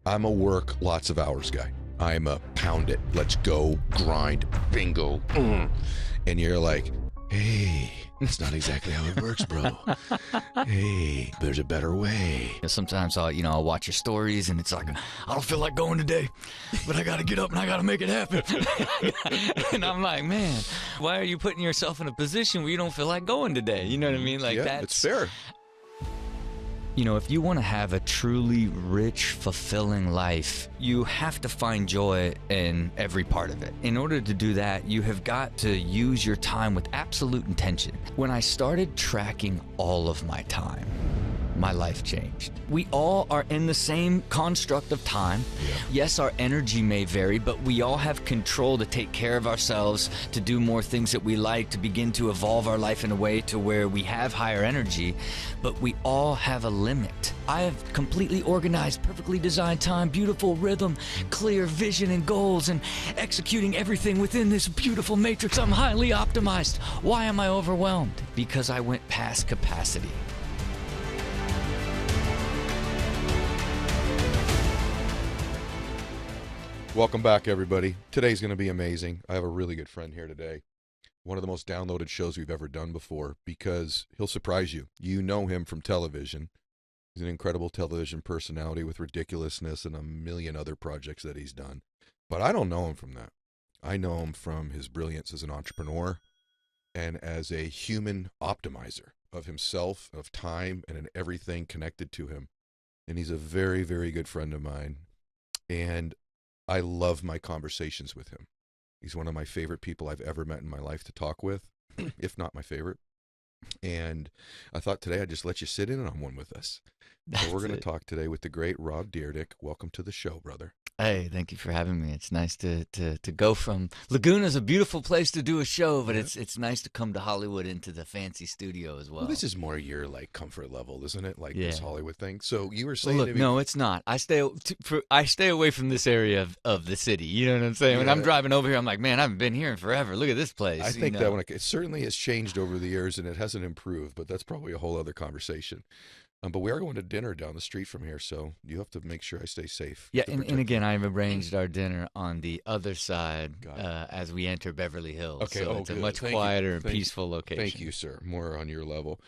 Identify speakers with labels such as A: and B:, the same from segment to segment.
A: I'm a work lots of hours guy. I'm a pound it, let's go, grind, bingo. And you're like, hey, it's not exactly how it works, bro. Hey, there's a better way.
B: Sometimes I'll watch your stories and it's like, I don't feel like going today, but I got to get up and I got to make it happen. And I'm like, man, why are you putting yourself in a position where you don't feel like going today? You know what I mean? Like,
A: yeah,
B: that's
A: it's fair.
B: If you want to have a truly rich, fulfilling life, you have to find joy in every part of it. In order to do that, you have got to use your time with absolute intention. When I started tracking all of my time, my life changed. We all are in the same construct of time.
A: Yeah.
B: Yes, our energy may vary, but we all have control to take care of ourselves, to do more things that we like, to begin to evolve our life in a way to where we have higher energy, but we all have a limit. I have completely organized, perfectly designed time, beautiful rhythm, clear vision and goals, and executing everything within this beautiful matrix. I'm highly optimized. Why am I overwhelmed? Because I went past capacity.
A: Welcome back, everybody. Today's going to be amazing. I have a really good friend here today. One of the most downloaded shows we've ever done before because he'll surprise you. You know him from television. He's an incredible television personality with ridiculousness and a million other projects that he's done. But I don't know him from that. I know him from his brilliance as an entrepreneur and as a human optimizer of himself, of time, and in everything connected to him. And he's a very, very good friend of mine. And I love my conversations with him. He's one of my favorite people I've ever met in my life to talk with, if not my favorite. And I thought today I'd just let you sit in on one with us. So we're going to talk today with the great ROB Dyrdek. Welcome to the show, brother.
B: Hey, thank you for having me. It's nice to go from Laguna's a beautiful place to do a show, but it's nice to come to Hollywood into the fancy studio as well.
A: Well, this is more your comfort level, isn't it? Like
B: Yeah.
A: this Hollywood thing. So you were saying,
B: Look, no, it's not. I stay away from this area of the city. You know what I'm saying? When I'm driving over here, I'm like, man, I haven't been here in forever. Look at this place.
A: I think that it certainly has changed over the years, and it hasn't improved. But that's probably a whole other conversation. But we are going to dinner down the street from here, so you have to make sure I stay safe.
B: Yeah, and again, I've arranged our dinner on the other side as we enter Beverly Hills.
A: Okay,
B: so it's
A: good.
B: a much quieter and peaceful location.
A: Thank you, sir. More on your level.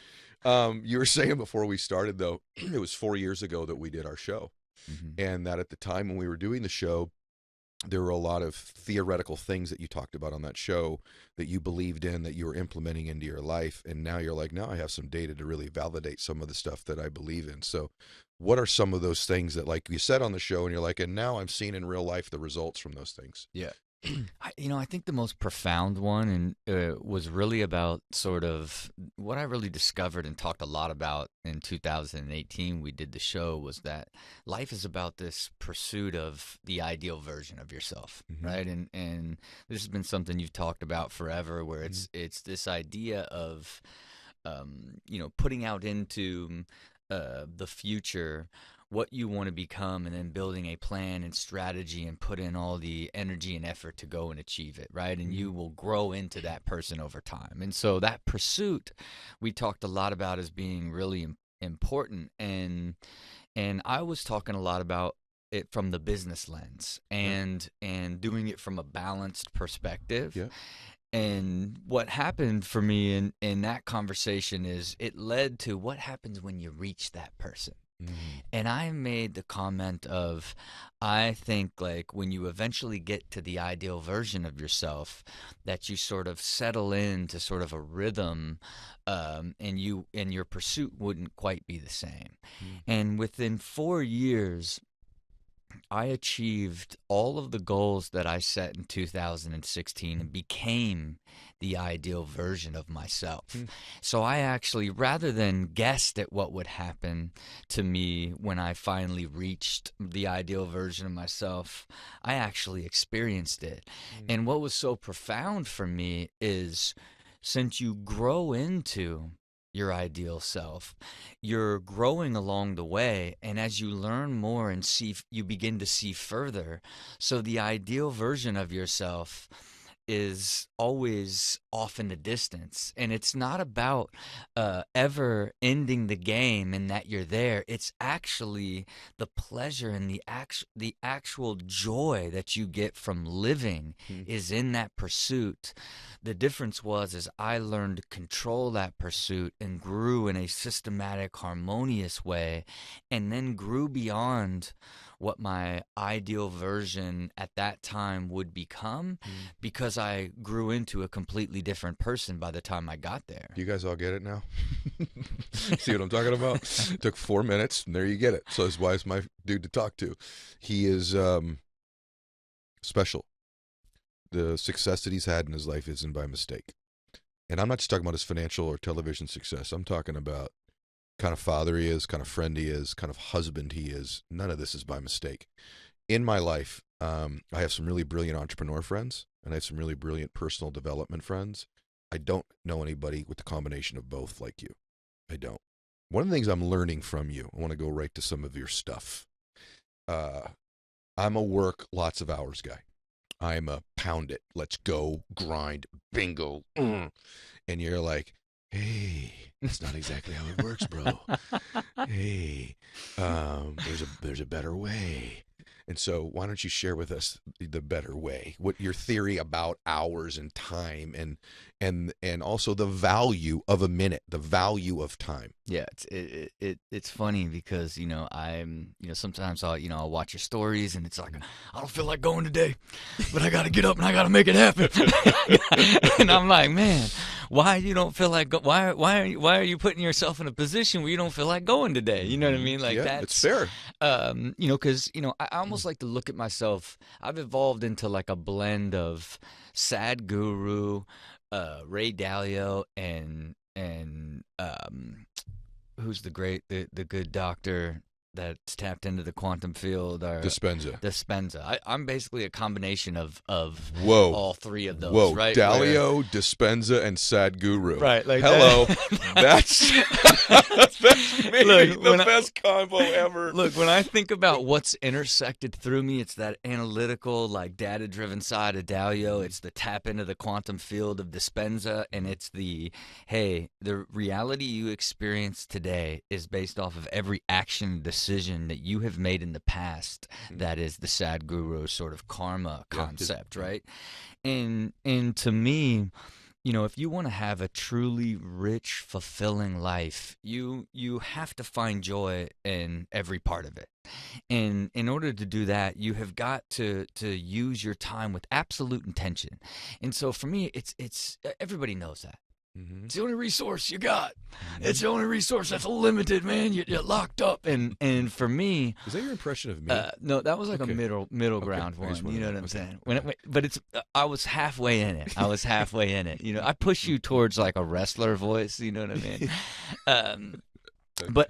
A: You were saying before we started, though, it was 4 years ago that we did our show.
B: Mm-hmm.
A: And that at the time when we were doing the show, there were a lot of theoretical things that you talked about on that show that you believed in, that you were implementing into your life. And now you're like, now I have some data to really validate some of the stuff that I believe in. So what are some of those things that, like you said on the show, and you're like, and now I'm seeing in real life the results from those things?
B: Yeah. I think the most profound one was really about sort of what I really discovered and talked a lot about in 2018. We did the show was that life is about this pursuit of the ideal version of yourself, right? And this has been something you've talked about forever, where it's this idea of putting out into the future what you want to become, and then building a plan and strategy and put in all the energy and effort to go and achieve it, right? And you will grow into that person over time. And so that pursuit we talked a lot about as being really important. And I was talking a lot about it from the business lens and doing it from a balanced perspective.
A: Yeah.
B: And what happened for me in that conversation is it led to what happens when you reach that person. And I made the comment of, I think like when you eventually get to the ideal version of yourself, that you sort of settle into sort of a rhythm, and your pursuit wouldn't quite be the same. And within 4 years, I achieved all of the goals that I set in 2016 and became the ideal version of myself. So I actually, rather than guessed at what would happen to me when I finally reached the ideal version of myself, I actually experienced it. And what was so profound for me is, since you grow into your ideal self, you're growing along the way, and as you learn more and see, you begin to see further. So the ideal version of yourself is always off in the distance, and it's not about ever ending the game and that you're there. It's actually the pleasure and the actual joy that you get from living is in that pursuit. The difference is I learned to control that pursuit and grew in a systematic, harmonious way, and then grew beyond what my ideal version at that time would become, because I grew into a completely different person by the time I got there.
A: You guys all get it now? See what I'm talking about? It took 4 minutes, and there you get it. So that's why it's my dude to talk to. He is special. The success that he's had in his life isn't by mistake. And I'm not just talking about his financial or television success. I'm talking about kind of father he is, kind of friend he is, kind of husband he is. None of this is by mistake. In my life, I have some really brilliant entrepreneur friends, and I have some really brilliant personal development friends. I don't know anybody with the combination of both like you. I don't. One of the things I'm learning from you, I want to go right to some of your stuff. I'm a work lots of hours guy. I'm a pound it, let's go, grind, bingo. And you're like, hey, that's not exactly how it works, bro. Hey, there's a better way. And so why don't you share with us the better way, what your theory about hours and time and also the value of a minute, the value of time.
B: Yeah, it's funny because, sometimes I'll watch your stories and it's like, I don't feel like going today, but I got to get up and I got to make it happen. And I'm like, man, why you don't feel like why are you putting yourself in a position where you don't feel like going today? You know what I mean? Like,
A: yeah,
B: that's
A: it's fair.
B: Because I almost like to look at myself. I've evolved into like a blend of sad guru, Ray Dalio, and who's the good doctor that's tapped into the quantum field? Dispenza. I'm basically a combination of
A: Whoa.
B: all three of those.
A: Whoa,
B: right?
A: Dalio, Dispenza, and Sadhguru.
B: Right. Like
A: hello. That's maybe
B: Look,
A: the best combo ever.
B: Look, when I think about what's intersected through me, it's that analytical, like data-driven side of Dalio. It's the tap into the quantum field of Dispenza, and it's the reality you experience today is based off of every action decision that you have made in the past. That is the Sadhguru sort of karma concept, right? And to me, if you want to have a truly rich, fulfilling life, you have to find joy in every part of it. And in order to do that, you have got to use your time with absolute intention. And so for me, it's everybody knows that. It's the only resource you got. It's the only resource that's limited, man. You're locked up. And for me,
A: is that your impression of me?
B: No, that was like a middle ground one. You know what I'm saying? But I was halfway in it. I push you towards like a wrestler voice. You know what I mean? But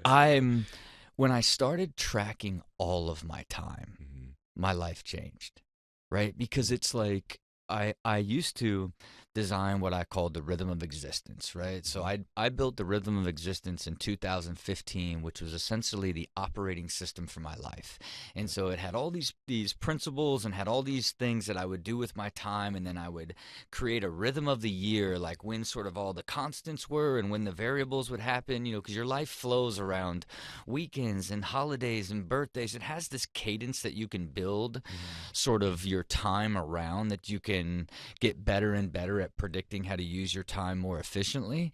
B: when I started tracking all of my time, my life changed, right? Because it's like I used to design what I called the rhythm of existence, right? So I built the rhythm of existence in 2015, which was essentially the operating system for my life. And so it had all these principles and had all these things that I would do with my time, and then I would create a rhythm of the year, like when sort of all the constants were and when the variables would happen, because your life flows around weekends and holidays and birthdays. It has this cadence that you can build sort of your time around, that you can get better and better at predicting how to use your time more efficiently.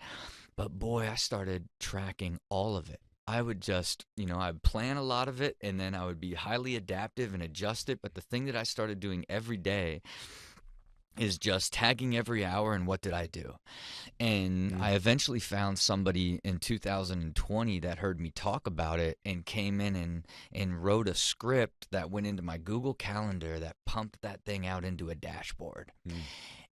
B: But boy, I started tracking all of it. I would just, I'd plan a lot of it, and then I would be highly adaptive and adjust it. But the thing that I started doing every day is just tagging every hour and what did I do. And I eventually found somebody in 2020 that heard me talk about it and came in and wrote a script that went into my Google Calendar that pumped that thing out into a dashboard.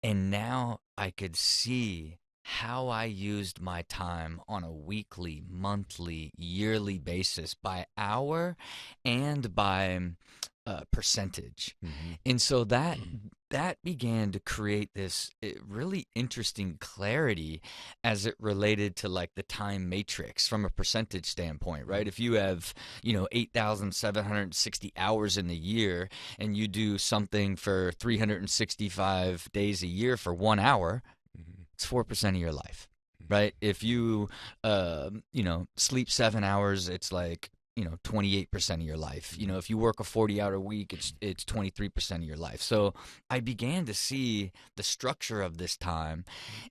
B: And now I could see how I used my time on a weekly, monthly, yearly basis by hour and by percentage. And so that that began to create this really interesting clarity as it related to like the time matrix from a percentage standpoint, right? If you have, 8,760 hours in the year and you do something for 365 days a year for 1 hour, it's 4% of your life, right? If you, sleep 7 hours, it's like, 28% of your life. If you work a 40-hour week, it's 23% of your life. So I began to see the structure of this time,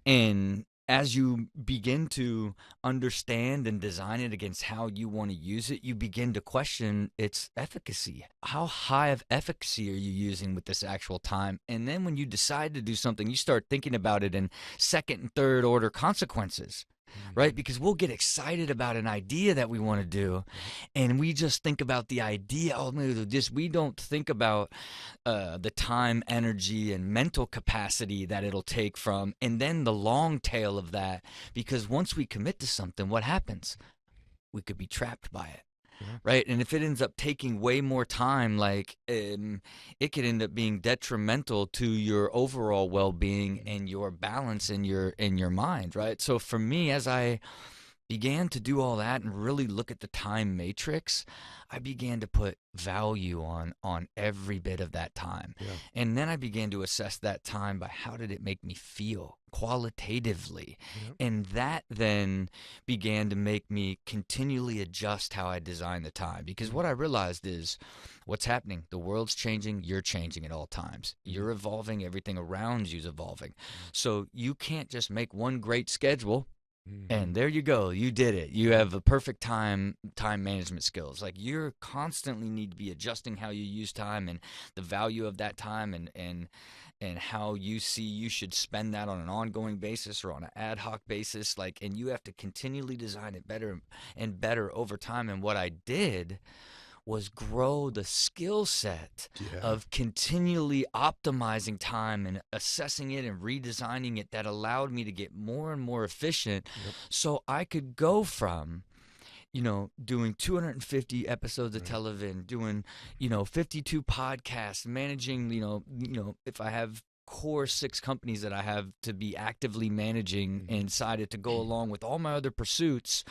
B: and as you begin to understand and design it against how you want to use it, you begin to question its efficacy. How high of efficacy are you using with this actual time? And then when you decide to do something, you start thinking about it in second and third order consequences. Right? Because we'll get excited about an idea that we want to do, and we just think about the idea. Oh, we don't think about the time, energy, and mental capacity that it'll take from, and then the long tail of that. Because once we commit to something, what happens? We could be trapped by it. Right. And if it ends up taking way more time, like it could end up being detrimental to your overall well-being and your balance in your mind. Right. So for me, as I began to do all that and really look at the time matrix, I began to put value on every bit of that time. Yeah. And then I began to assess that time by how did it make me feel qualitatively. Yeah. And that then began to make me continually adjust how I design the time. Because what I realized is what's happening. The world's changing. You're changing at all times. You're evolving. Everything around you's evolving. So you can't just make one great schedule and there you go. You did it. You have a perfect time management skills. Like you're constantly need to be adjusting how you use time and the value of that time and how you see you should spend that on an ongoing basis or on an ad hoc basis. And you have to continually design it better and better over time. And what I did was grow the skill set of continually optimizing time and assessing it and redesigning it that allowed me to get more and more efficient. So I could go from, doing 250 episodes of television, doing, 52 podcasts, managing, if I have core 6 companies that I have to be actively managing inside it to go along with all my other pursuits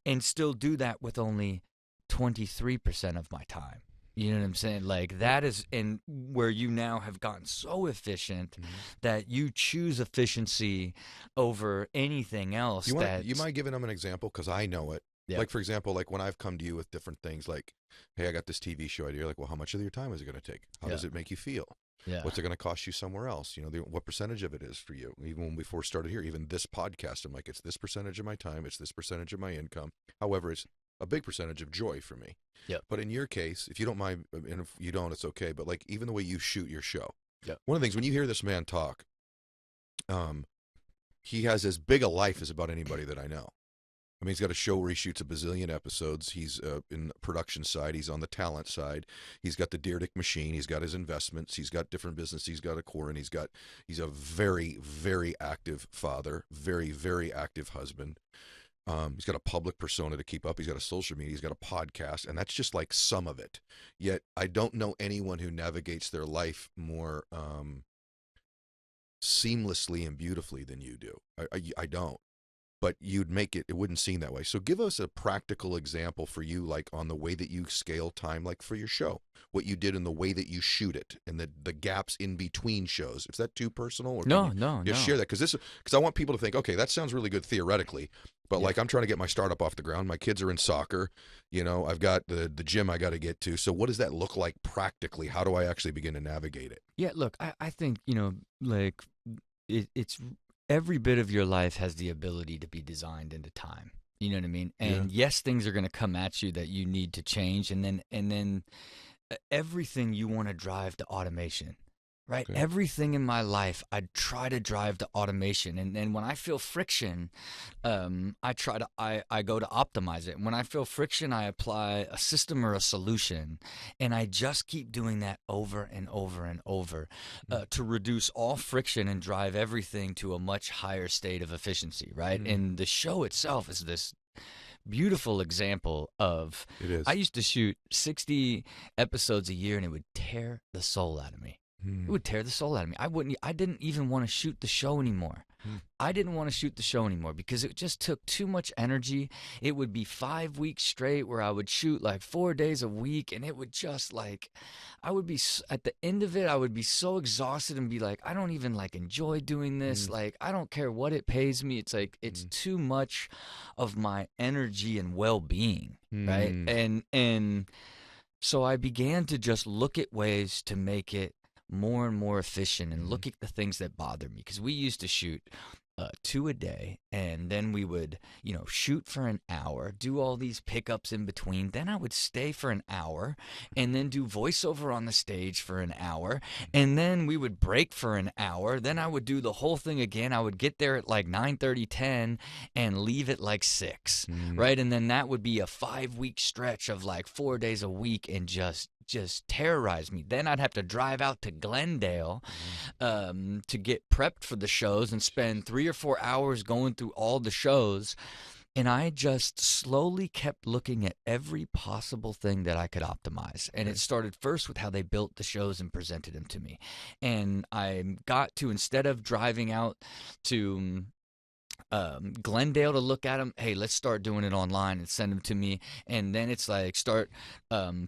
B: and still do that with only 23% of my time. You know what I'm saying? Like that is in where you now have gotten so efficient that you choose efficiency over anything else.
A: You mind giving them an example? Because I know it. Yep. Like, for example, like when I've come to you with different things like, hey, I got this TV show idea. You're like, well, how much of your time is it going to take? How does it make you feel? Yeah. What's it going to cost you somewhere else? What percentage of it is for you? Even when we first started here, even this podcast, I'm like, it's this percentage of my time. It's this percentage of my income. However, it's a big percentage of joy for me. Yep. But in your case, if you don't mind, and if you don't, it's okay. But like even the way you shoot your show, one of the things when you hear this man talk, he has as big a life as about anybody that I know. I mean, he's got a show where he shoots a bazillion episodes. He's in the production side. He's on the talent side. He's got the Dyrdek machine. He's got his investments. He's got different businesses. He's got a core, and he's a very, very active father, very, very active husband. He's got a public persona to keep up. He's got a social media. He's got a podcast, and that's just like some of it. Yet I don't know anyone who navigates their life more seamlessly and beautifully than you do. I don't. But you'd make it wouldn't seem that way. So give us a practical example for you, like on the way that you scale time, like for your show, what you did in the way that you shoot it and the gaps in between shows. Is that too personal? Or
B: no.
A: Share that. Because I want people to think, okay, that sounds really good theoretically, but like I'm trying to get my startup off the ground. My kids are in soccer. I've got the gym I got to get to. So what does that look like practically? How do I actually begin to navigate it?
B: Yeah, look, I think, it's every bit of your life has the ability to be designed into time. You know what I mean? And yes, things are going to come at you that you need to change. And then everything you want to drive to automation, right? Okay. Everything in my life, I try to drive to automation. And then when I feel friction, I go to optimize it. And when I feel friction, I apply a system or a solution. And I just keep doing that over and over and over to reduce all friction and drive everything to a much higher state of efficiency, right? And the show itself is this beautiful example of, I used to shoot 60 episodes a year and it would tear the soul out of me. It would tear the soul out of me. I didn't even want to shoot the show anymore. I didn't want to shoot the show anymore because it just took too much energy. It would be 5 weeks straight where I would shoot like 4 days a week, and it would just like, I would be at the end of it, I would be so exhausted and be like, I don't even like enjoy doing this. Like, I don't care what it pays me. It's like, it's too much of my energy and well-being, right? And so I began to just look at ways to make it more and more efficient and look at the things that bother me, because we used to shoot 2 a day, and then we would, shoot for an hour, do all these pickups in between. Then I would stay for an hour and then do voiceover on the stage for an hour, and then we would break for an hour. Then I would do the whole thing again. I would get there at like 9:30, 10 and leave at like 6, right? And then that would be a 5-week stretch of like 4 days a week, and just terrorized me. Then I'd have to drive out to Glendale to get prepped for the shows and spend 3 or 4 hours going through all the shows. And I just slowly kept looking at every possible thing that I could optimize. And it started first with how they built the shows and presented them to me. And I got to, instead of driving out to Glendale to look at them, hey, let's start doing it online and send them to me. And then it's like start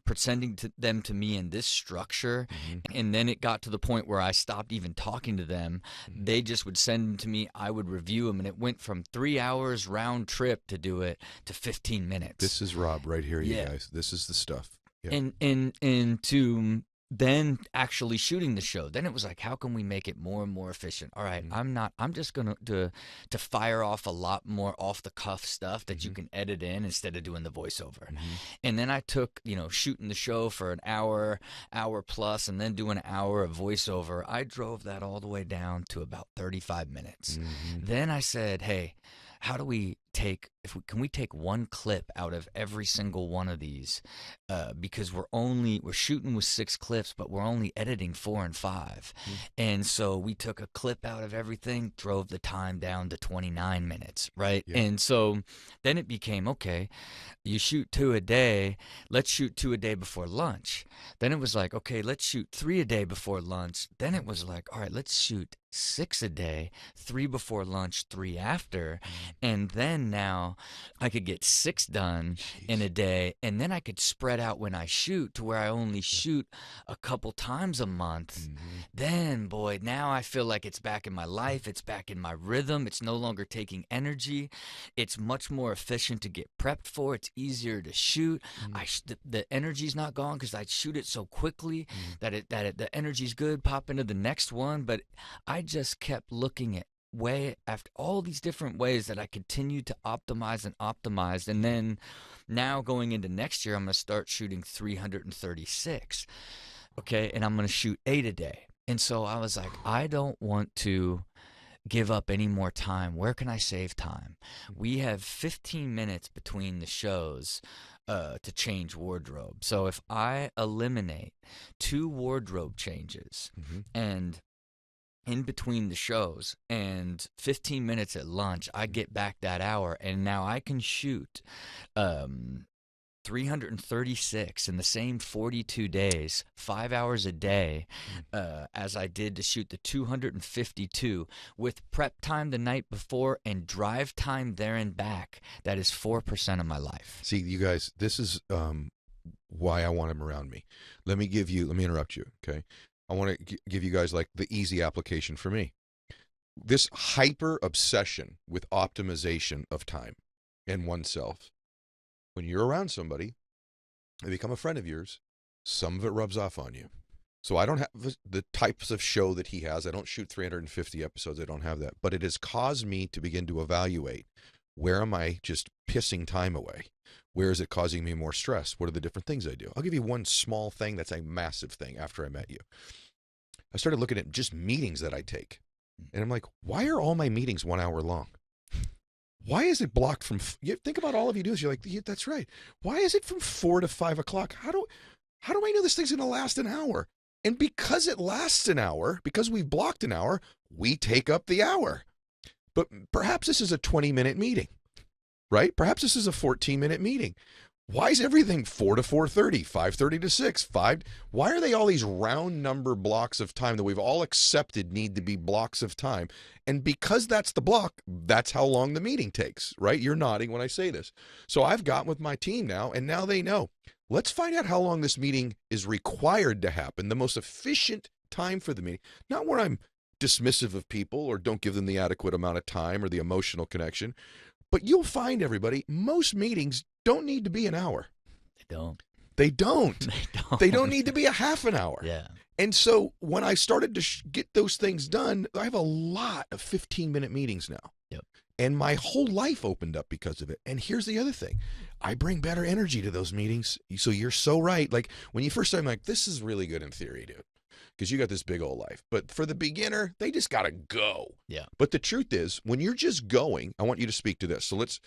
B: presenting them to me in this structure. And then it got to the point where I stopped even talking to them. They just would send them to me. I would review them, and it went from 3 hours round trip to do it to 15 minutes.
A: This is Rob right here, you guys. This is the stuff.
B: Yeah. And to then actually shooting the show, then it was like, how can we make it more and more efficient? All right, I'm just going to fire off a lot more off the cuff stuff that you can edit in instead of doing the voiceover. And then I took, shooting the show for an hour plus, and then do an hour of voiceover. I drove that all the way down to about 35 minutes. Then I said, hey, how do we can we take one clip out of every single one of these? Because we're shooting with 6 clips, but we're only editing 4 and 5. And so we took a clip out of everything, drove the time down to 29 minutes, right? And so then it became, okay, you shoot 2 a day, let's shoot 2 a day before lunch. Then it was like, okay, let's shoot 3 a day before lunch. Then it was like, all right, let's shoot 6 a day, 3 before lunch, 3 after. And then now I could get 6 done in a day, and then I could spread out when I shoot to where I only shoot a couple times a month. Then, boy, now I feel like it's back in my life. It's back in my rhythm. It's no longer taking energy. It's much more efficient to get prepped for. It's easier to shoot. The energy's not gone because I shoot it so quickly that the energy's good. Pop into the next one. But I just kept looking at way after all these different ways that I continued to optimize. And then now going into next year, I'm going to start shooting 336. Okay. And I'm going to shoot 8 a day. And so I was like, I don't want to give up any more time. Where can I save time? We have 15 minutes between the shows to change wardrobe. So if I eliminate 2 wardrobe changes and in between the shows and 15 minutes at lunch, I get back that hour, and now I can shoot 336 in the same 42 days, 5 hours a day, as I did to shoot the 252 with prep time the night before and drive time there and back. That is 4% of my life.
A: See, you guys, this is why I want him around me. Let me interrupt you, okay? I want to give you guys like the easy application for me. This hyper obsession with optimization of time and oneself. When you're around somebody, they become a friend of yours, some of it rubs off on you. So I don't have the types of show that he has. I don't shoot 350 episodes. I don't have that. But it has caused me to begin to evaluate, where am I just pissing time away? Where is it causing me more stress? What are the different things I do? I'll give you one small thing that's a massive thing after I met you. I started looking at just meetings that I take. And I'm like, why are all my meetings 1 hour long? Why is it blocked from, you think about all of you do this, you're like, yeah, that's right. Why is it from 4 to 5 o'clock? How do I know this thing's going to last an hour? And because it lasts an hour, because we've blocked an hour, we take up the hour. But perhaps this is a 20-minute meeting, right? Perhaps this is a 14-minute meeting. Why is everything 4 to 4:30, 5:30 to 6, 5? Why are they all these round number blocks of time that we've all accepted need to be blocks of time? And because that's the block, that's how long the meeting takes, right? You're nodding when I say this. So I've gotten with my team now, and now they know. Let's find out how long this meeting is required to happen, the most efficient time for the meeting, not where I'm dismissive of people or don't give them the adequate amount of time or the emotional connection. But you'll find, everybody, most meetings don't need to be an hour.
B: They don't.
A: They don't.
B: They don't.
A: They don't need to be a half an hour.
B: Yeah.
A: And so when I started to get those things done, I have a lot of 15-minute meetings now.
B: Yep.
A: And my whole life opened up because of it. And here's the other thing. I bring better energy to those meetings. So you're so right. Like when you first started, I'm like, this is really good in theory, dude, because you got this big old life. But for the beginner, they just got to go.
B: Yeah.
A: But the truth is, when you're just going, I want you to speak to this. So let's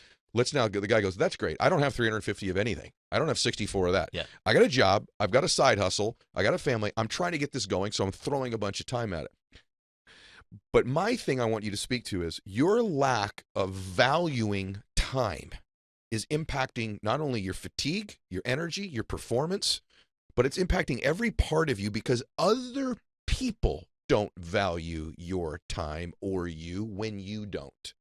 A: now, the guy goes, that's great. I don't have 350 of anything. I don't have 64 of that.
B: Yeah.
A: I got a job. I've got a side hustle. I got a family. I'm trying to get this going, so I'm throwing a bunch of time at it. But my thing I want you to speak to is your lack of valuing time is impacting not only your fatigue, your energy, your performance, but it's impacting every part of you because other people don't value your time or you when you don't.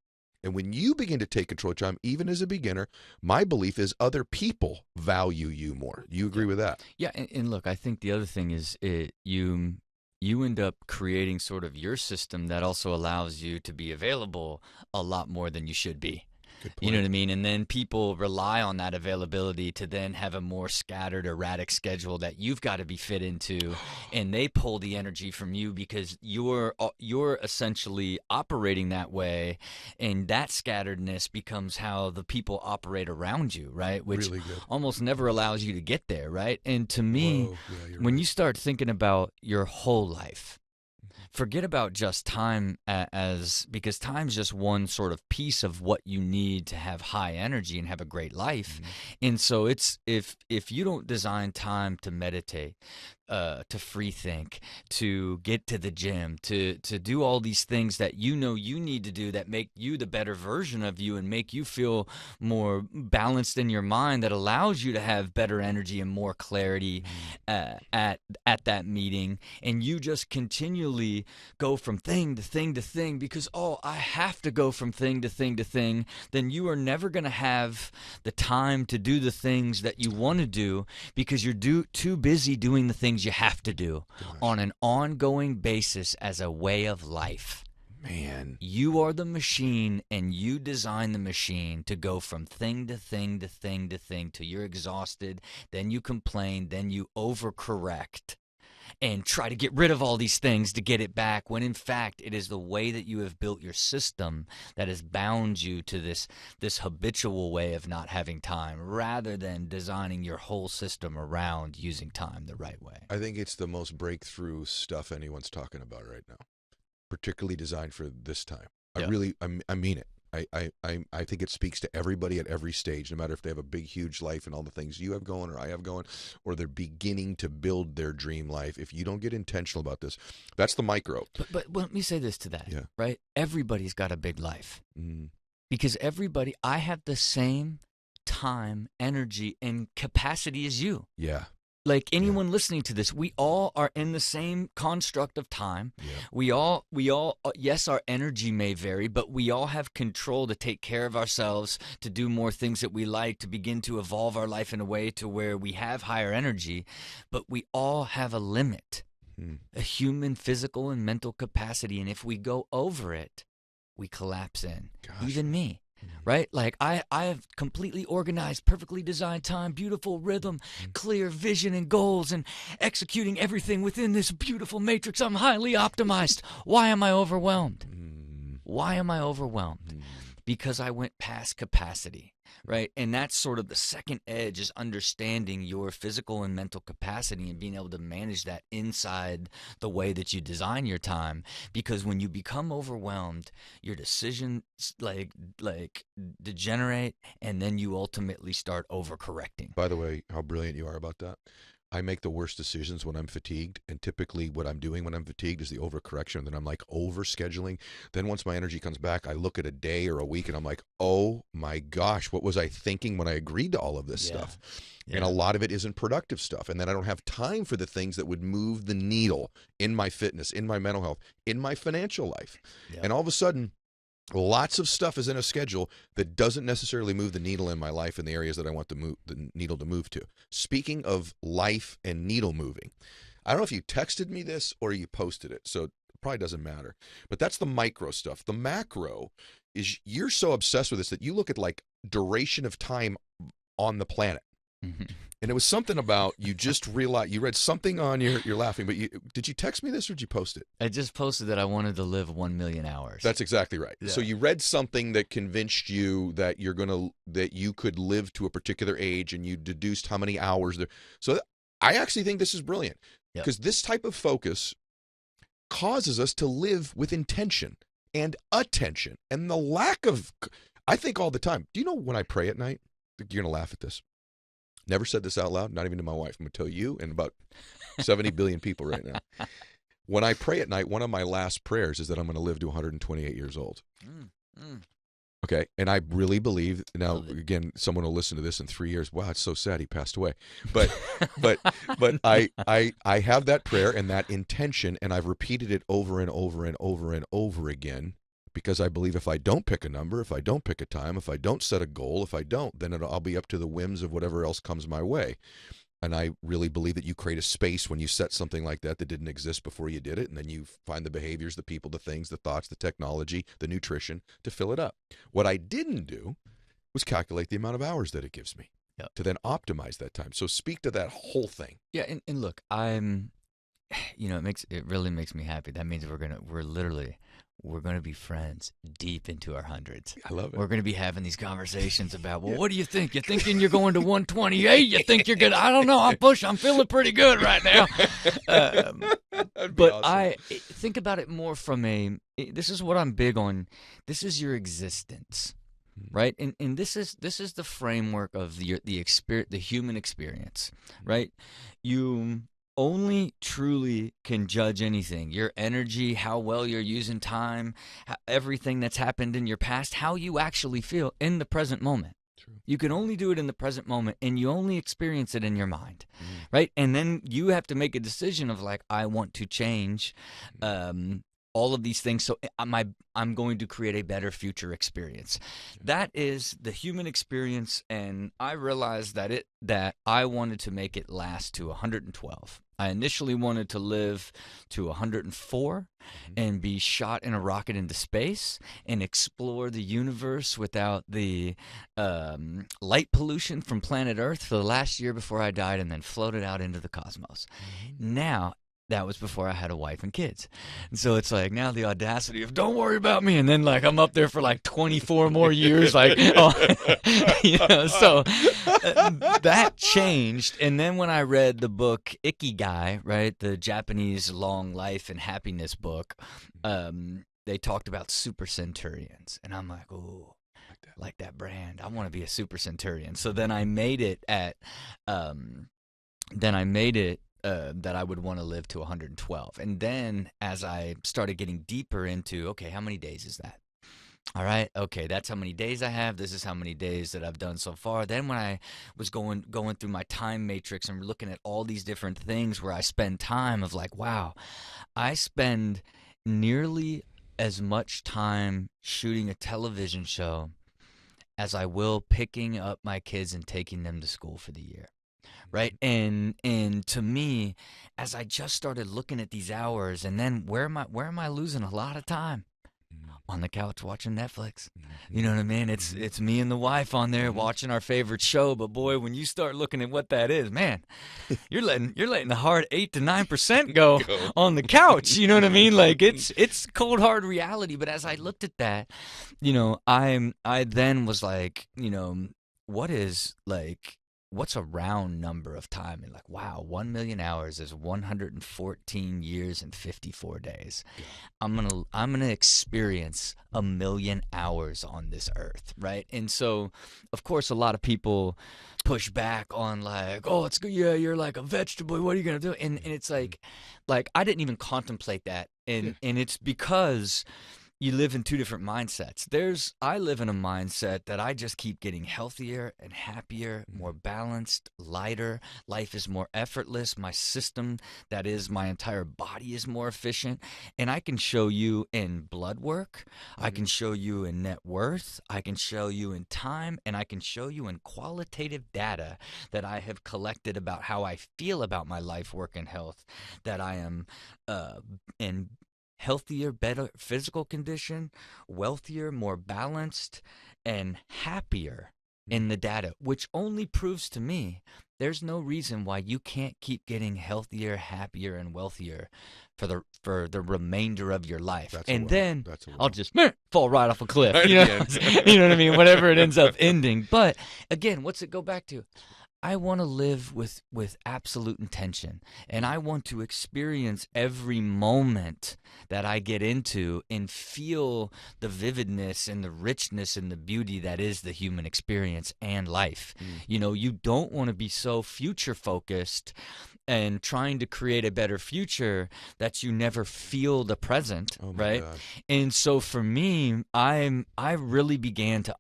A: And when you begin to take control of time, even as a beginner, my belief is other people value you more. You agree with that?
B: Yeah, and look, I think the other thing is you end up creating sort of your system that also allows you to be available a lot more than you should be.
A: Good point.
B: You know what I mean? And then people rely on that availability to then have a more scattered, erratic schedule that you've got to be fit into, and they pull the energy from you because you're essentially operating that way, and that scatteredness becomes how the people operate around you, right? Which
A: Really good.
B: almost never allows you to get there, right? And to me,
A: Whoa, yeah, you're
B: when
A: right.
B: you start thinking about your whole life, forget about just time because time's just one sort of piece of what you need to have high energy and have a great life. And so it's if you don't design time to meditate, to free think, to get to the gym, to do all these things that you know you need to do that make you the better version of you and make you feel more balanced in your mind, that allows you to have better energy and more clarity at that meeting, and you just continually go from thing to thing to thing because, oh, I have to go from thing to thing to thing, then you are never going to have the time to do the things that you want to do because you're too busy doing the things you have to do on an ongoing basis as a way of life.
A: Man.
B: You are the machine, and you design the machine to go from thing to thing to thing to thing till you're exhausted, then you complain, then you overcorrect and try to get rid of all these things to get it back, when in fact it is the way that you have built your system that has bound you to this habitual way of not having time, rather than designing your whole system around using time the right way.
A: I think it's the most breakthrough stuff anyone's talking about right now, particularly designed for this time.
B: Yeah.
A: I mean it. I think it speaks to everybody at every stage, no matter if they have a big, huge life and all the things you have going or I have going, or they're beginning to build their dream life. If you don't get intentional about this, that's the micro.
B: But let me say this to that,
A: Yeah.
B: right? Everybody's got a big life. Because I have the same time, energy, and capacity as you.
A: Yeah.
B: Like anyone listening to this, we all are in the same construct of time.
A: Yeah.
B: We all, yes, our energy may vary, but we all have control to take care of ourselves, to do more things that we like, to begin to evolve our life in a way to where we have higher energy. But we all have a limit, a human physical and mental capacity. And if we go over it, we collapse in.
A: Gosh.
B: Even me. Right? Like I have completely organized, perfectly designed time, beautiful rhythm, clear vision and goals, and executing everything within this beautiful matrix. I'm highly optimized. Why am I overwhelmed? Why am I overwhelmed? Because I went past capacity, right? And that's sort of the second edge, is understanding your physical and mental capacity and being able to manage that inside the way that you design your time. Because when you become overwhelmed, your decisions like degenerate, and then you ultimately start overcorrecting.
A: By the way, how brilliant you are about that. I make the worst decisions when I'm fatigued, and typically what I'm doing when I'm fatigued is the overcorrection, and then I'm like over-scheduling. Then once my energy comes back, I look at a day or a week, and I'm like, oh my gosh, what was I thinking when I agreed to all of this stuff? Yeah. And a lot of it isn't productive stuff, and then I don't have time for the things that would move the needle in my fitness, in my mental health, in my financial life. Yeah. And all of a sudden, lots of stuff is in a schedule that doesn't necessarily move the needle in my life in the areas that I want the needle to move to. Speaking of life and needle moving, I don't know if you texted me this or you posted it, so it probably doesn't matter. But that's the micro stuff. The macro is you're so obsessed with this that you look at like duration of time on the planet. Mm-hmm. And it was something about you just realized, you read something on you're laughing, but did you text me this or did you post it?
B: I just posted that I wanted to live 1 million hours.
A: That's exactly right. Yeah. So you read something that convinced you that that you could live to a particular age, and you deduced how many hours there. So I actually think this is brilliant, because this type of focus causes us to live with intention and attention, and the lack of, I think all the time, do you know when I pray at night? You're going to laugh at this. Never said this out loud, not even to my wife. I'm going to tell you and about 70 billion people right now. When I pray at night, one of my last prayers is that I'm going to live to 128 years old. Okay, and I really believe, now again, someone will listen to this in 3 years. Wow, it's so sad he passed away. But I have that prayer and that intention, and I've repeated it over and over and over and over again. Because I believe if I don't pick a number, if I don't pick a time, if I don't set a goal, if I don't, then I'll be up to the whims of whatever else comes my way. And I really believe that you create a space when you set something like that didn't exist before you did it, and then you find the behaviors, the people, the things, the thoughts, the technology, the nutrition to fill it up. What I didn't do was calculate the amount of hours that it gives me to then optimize that time. So speak to that whole thing.
B: Yeah, and look, it really makes me happy. That means we're going to be friends deep into our hundreds.
A: I love it.
B: We're going to be having these conversations about, well, what do you think? You thinking you're going to 128? You think you're good? I don't know. I'm feeling pretty good right now. But awesome. I think about it more from this is what I'm big on. This is your existence, right? And this is the framework of the human experience, right? You only truly can judge anything, your energy, how well you're using time, everything that's happened in your past, how you actually feel in the present moment. True. You can only do it in the present moment, and you only experience it in your mind, right? And then you have to make a decision of like, I want to change all of these things, so I'm going to create a better future experience. That is the human experience, and I realized that I wanted to make it last to 112. I initially wanted to live to 104 and be shot in a rocket into space and explore the universe without the light pollution from planet Earth for the last year before I died, and then floated out into the cosmos. Now, that was before I had a wife and kids. And so it's like now the audacity of don't worry about me. And then like I'm up there for like 24 more years. Like, so that changed. And then when I read the book Ikigai, right, the Japanese long life and happiness book, they talked about super centurions. And I'm like, oh, like that brand. I want to be a super centurion. So then I made it that I would want to live to 112. And then as I started getting deeper into, okay, how many days is that? All right, okay, that's how many days I have. This is how many days that I've done so far. Then when I was going through my time matrix and looking at all these different things where I spend time of like, wow, I spend nearly as much time shooting a television show as I will picking up my kids and taking them to school for the year. Right. And to me, as I just started looking at these hours, and then where am I losing a lot of time? On the couch watching Netflix. You know what I mean? It's me and the wife on there watching our favorite show. But boy, when you start looking at what that is, man, you're letting the hard 8 to 9% go on the couch. You know what I mean? Like it's cold hard reality. But as I looked at that, I then was like, what is like what's a round number of time? And like, wow, 1 million hours is 114 years and 54 days. I'm gonna experience 1 million hours on this earth, right? And so, of course, a lot of people push back on like, oh, it's good, yeah, you're like a vegetable. What are you gonna do? And it's like I didn't even contemplate that, and it's because you live in two different mindsets. I live in a mindset that I just keep getting healthier and happier, more balanced, lighter. Life is more effortless. My system, that is my entire body, is more efficient. And I can show you in blood work. I can show you in net worth. I can show you in time. And I can show you in qualitative data that I have collected about how I feel about my life, work, and health, that I am in healthier, better physical condition, wealthier, more balanced, and happier in the data, which only proves to me there's no reason why you can't keep getting healthier, happier, and wealthier for the remainder of your life. Then I'll just fall right off a cliff. You know, you know what I mean? Whatever it ends up ending. But again, what's it go back to? I want to live with absolute intention, and I want to experience every moment that I get into and feel the vividness and the richness and the beauty that is the human experience and life. You know, you don't want to be so future focused and trying to create a better future that you never feel the present, right? Gosh. And so for me, I really began to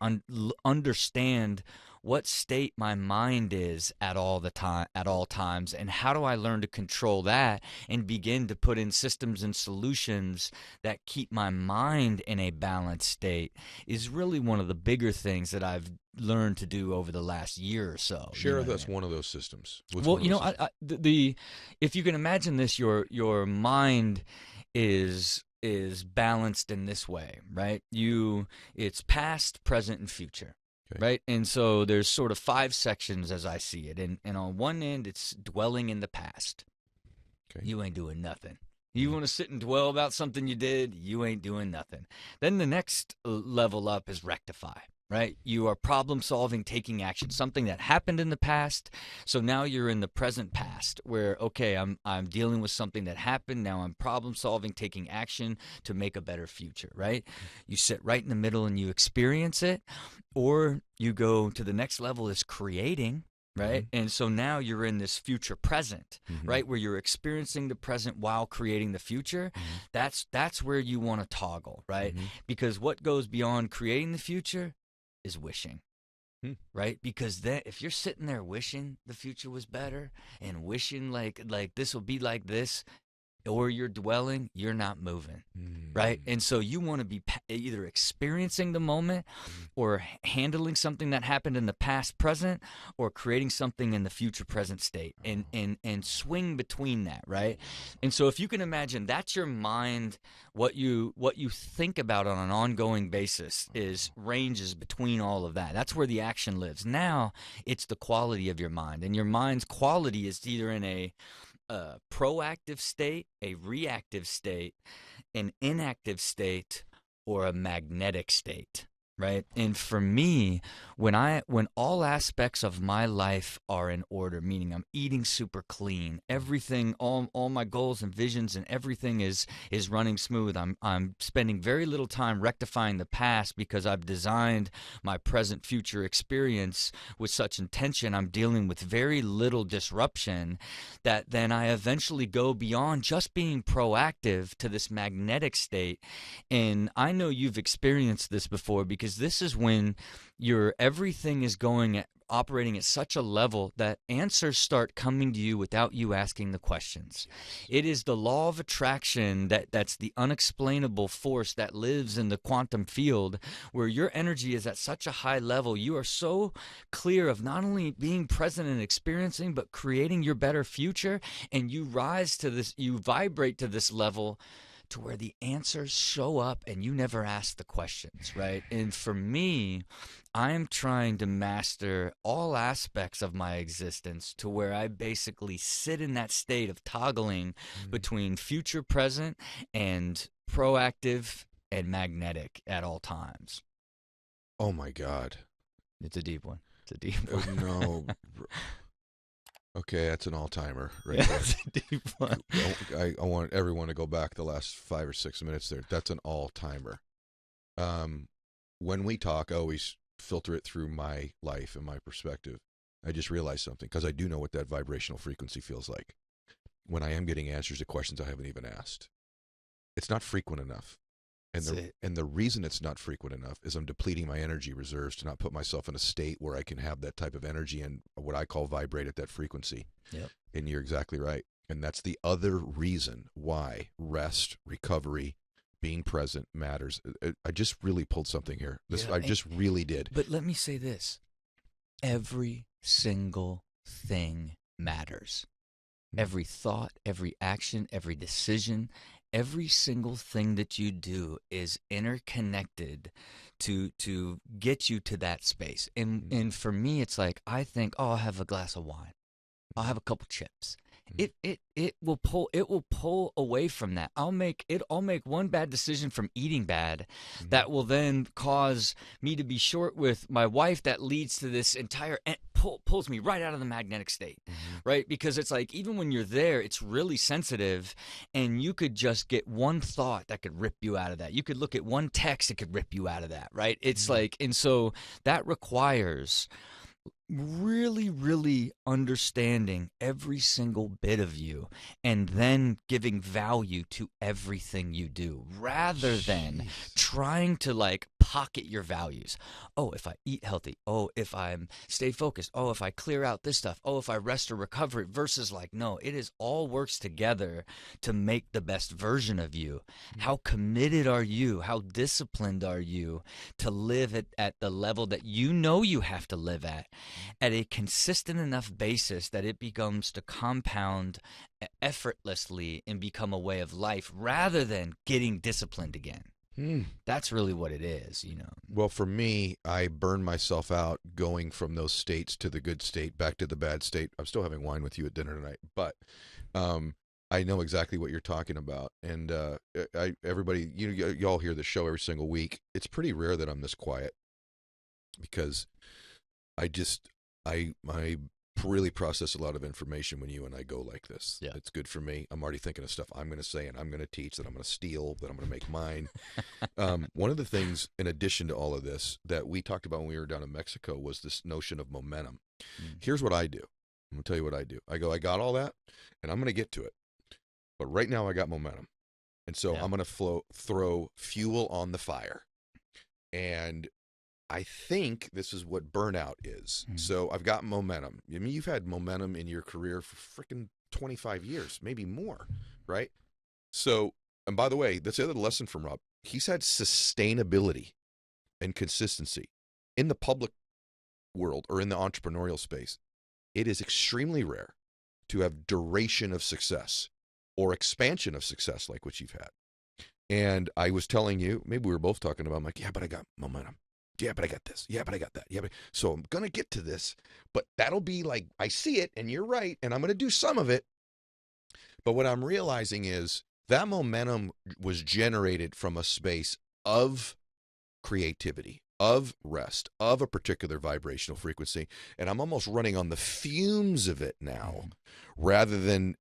B: understand what state my mind is at all times, and how do I learn to control that and begin to put in systems and solutions that keep my mind in a balanced state is really one of the bigger things that I've learned to do over the last year or so.
A: Share with us one of those systems.
B: Well, you know, if you can imagine this, your mind is balanced in this way, right? It's past, present, and future. Okay. Right? And so there's sort of 5 sections as I see it. And on one end, it's dwelling in the past. Okay. You ain't doing nothing. You want to sit and dwell about something you did, you ain't doing nothing. Then the next level up is rectify. Right? You are problem solving, taking action, something that happened in the past. So now you're in the present past where, okay, I'm dealing with something that happened. Now I'm problem solving, taking action to make a better future, right? You sit right in the middle and you experience it, or you go to the next level is creating. Right? And so now you're in this future present, right? Where you're experiencing the present while creating the future. That's where you want to toggle, right? Because what goes beyond creating the future is wishing, right? Because then if you're sitting there wishing the future was better and wishing like this will be like this, or you're dwelling, you're not moving, right? And so you want to be either experiencing the moment or handling something that happened in the past present or creating something in the future present state and swing between that, right? And so if you can imagine, that's your mind. What you think about on an ongoing basis ranges between all of that. That's where the action lives. Now it's the quality of your mind, and your mind's quality is either in a proactive state, a reactive state, an inactive state, or a magnetic state, right? And for me, when all aspects of my life are in order, meaning I'm eating super clean, everything, all my goals and visions and everything is running smooth. I'm spending very little time rectifying the past because I've designed my present future experience with such intention. I'm dealing with very little disruption that then I eventually go beyond just being proactive to this magnetic state. And I know you've experienced this before, because this is when everything is operating at such a level that answers start coming to you without you asking the questions. It is the law of attraction that's the unexplainable force that lives in the quantum field, where your energy is at such a high level. You are so clear of not only being present and experiencing, but creating your better future. And you rise to this, you vibrate to this level to where the answers show up and you never ask the questions, right? And for me, I'm trying to master all aspects of my existence to where I basically sit in that state of toggling between future, present, and proactive and magnetic at all times.
A: Oh my God.
B: It's a deep one. That's a deep one.
A: No. Okay, that's an all-timer right
B: Yeah,
A: there.
B: that's a deep one.
A: I want everyone to go back the last 5 or 6 minutes there. That's an all-timer. When we talk, I always filter it through my life and my perspective. I just realized something, because I do know what that vibrational frequency feels like when I am getting answers to questions I haven't even asked. It's not frequent enough. And the reason it's not frequent enough is I'm depleting my energy reserves to not put myself in a state where I can have that type of energy and what I call vibrate at that frequency.
B: Yep.
A: And you're exactly right. And that's the other reason why rest, recovery, being present matters. I just really pulled something here. I just really did.
B: But let me say this. Every single thing matters. Every thought, every action, every decision, every single thing that you do is interconnected to get you to that space. And for me, it's like, I think, oh, I'll have a glass of wine. I'll have a couple chips. It will pull away from that. I'll make one bad decision from eating bad that will then cause me to be short with my wife, that leads to this entire pulls me right out of the magnetic state, right? Because it's like, even when you're there, it's really sensitive, and you could just get one thought that could rip you out of that. You could look at one text that could rip you out of that, right? It's like, and so that requires really, really understanding every single bit of you, and then giving value to everything you do, rather than trying to like pocket your values. Oh, if I eat healthy. Oh, if I stay focused. Oh, if I clear out this stuff. Oh, if I rest or recover. Versus like, no, it is all works together to make the best version of you. How committed are you? How disciplined are you to live at the level that you know you have to live at a consistent enough basis that it becomes to compound effortlessly and become a way of life, rather than getting disciplined again. That's really what it is, you know.
A: Well, for me, I burn myself out going from those states to the good state, back to the bad state. I'm still having wine with you at dinner tonight, but I know exactly what you're talking about. And everybody, you all hear the show every single week. It's pretty rare that I'm this quiet, because I really process a lot of information when you and I go like this.
B: Yeah.
A: It's good for me. I'm already thinking of stuff I'm going to say and I'm going to teach, that I'm going to steal, that I'm going to make mine. One of the things, in addition to all of this, that we talked about when we were down in Mexico was this notion of momentum. Here's what I do. I'm going to tell you what I do. I got all that, and I'm going to get to it. But right now I got momentum. And so I'm going to throw fuel on the fire. And I think this is what burnout is. So I've got momentum. I mean, you've had momentum in your career for freaking 25 years, maybe more, right? So, and by the way, that's the other lesson from Rob. He's had sustainability and consistency in the public world or in the entrepreneurial space. It is extremely rare to have duration of success or expansion of success like what you've had. And I was telling you, maybe we were both talking about, I'm like, yeah, but I got momentum. Yeah, but I got this. Yeah, but I got that. Yeah, but so I'm going to get to this, but that'll be like, I see it and you're right. And I'm going to do some of it. But what I'm realizing is that momentum was generated from a space of creativity, of rest, of a particular vibrational frequency. And I'm almost running on the fumes of it now, rather than,